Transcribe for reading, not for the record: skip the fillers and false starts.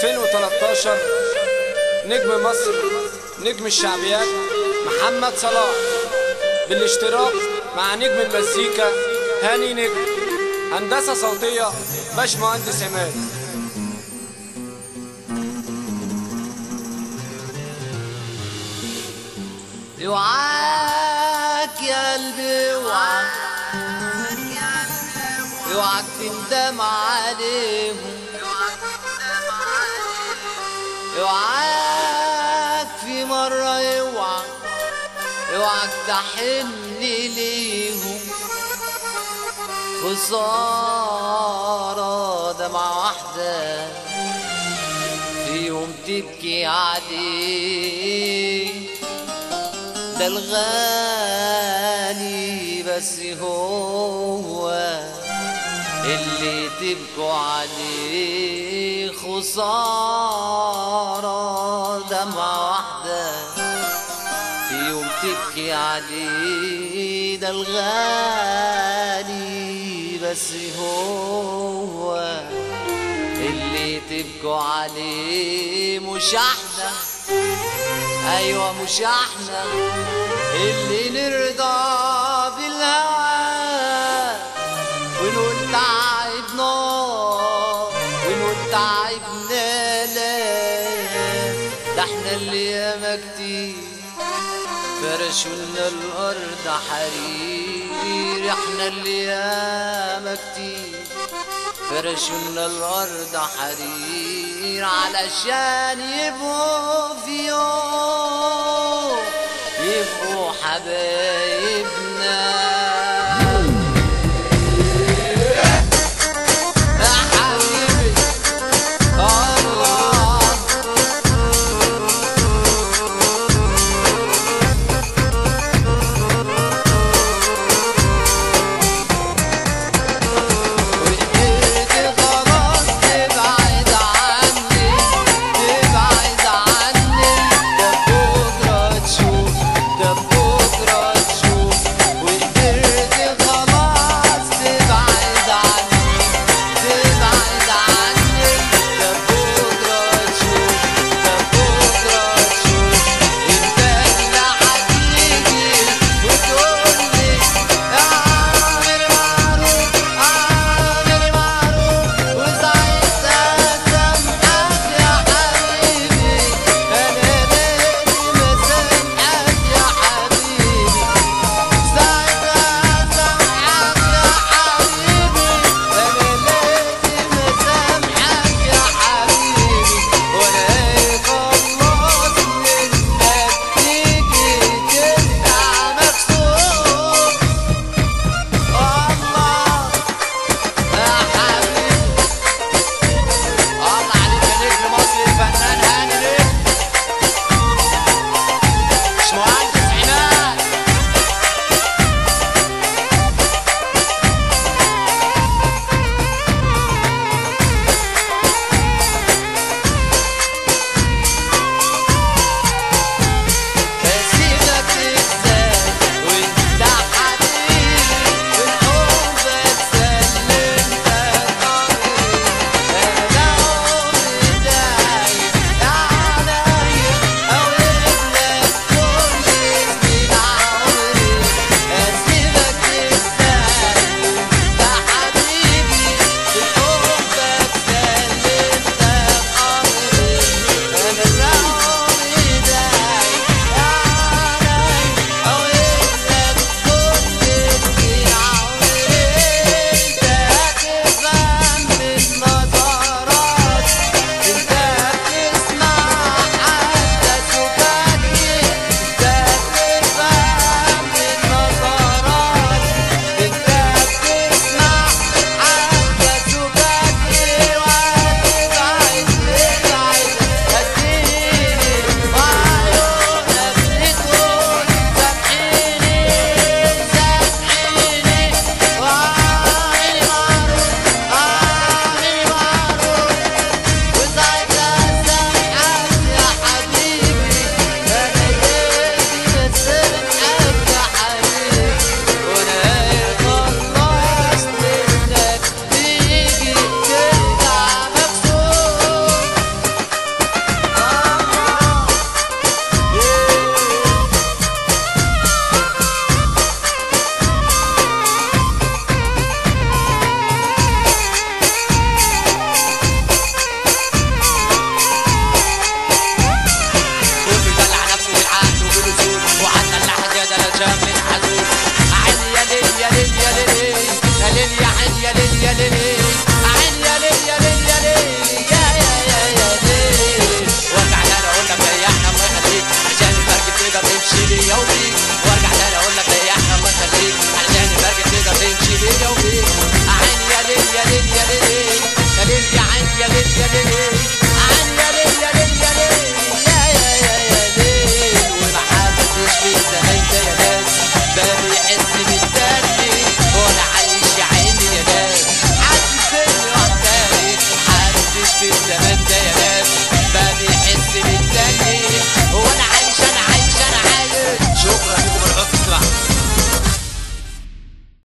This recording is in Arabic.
2013 نجم مصر، نجم الشعبيات محمد صلاح، بالاشتراك مع نجم المزيكا هاني نجم. هندسة صوتية باشمهندس عماد. اوعاك يا قلبي اوعاك، اوعاك تندم عليهم، اوعاك في مرة اوعاك، اوعاك تحن ليهم. خسارة دمعة واحدة في يوم تبكي عليه، ده الغالي بس هو اللي تبكوا عليه. خسارة دمعة واحدة في يوم تبكي عليه، ده الغالي بس هو اللي تبكوا عليه. مش احنا، ايوه مش احنا اللي نرضى بالهوى ونقول تعبنا ونقول تعبنا، لا ده احنا اللي ياما كتير فرشولنا الارض حرير. احنا اللي ياما كتير فرشولنا الارض حرير علشان يبقوا في يوم يبقوا حبايبنا.